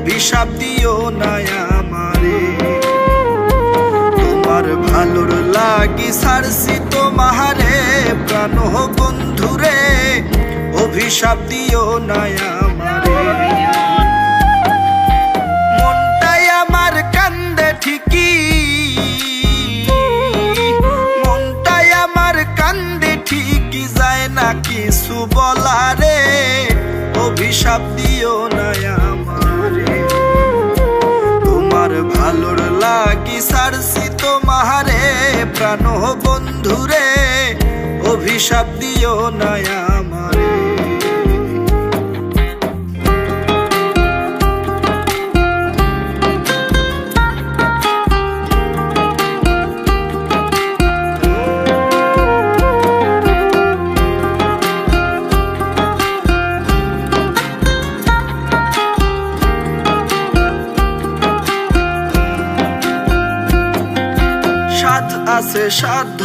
অভিশাপ দিও না আমারে। তোমার ভালোর লাগি ছাড়ছি তোমারে প্রাণ বন্ধুরে, অভিশাপ দিও না আমারে। মনটাই আমার কান্দে ঠিকই, মনটাই আমার কান্দে ঠিকই, যায় না কিছু বলারে, অভিশাপ দিও না আমারে। তোমার ভালোর লাগি ছাড়ছি তোমারে প্রাণ বন্ধুরে, অভিশাপ দিও না আমারে। সাধ আছে সাধ্য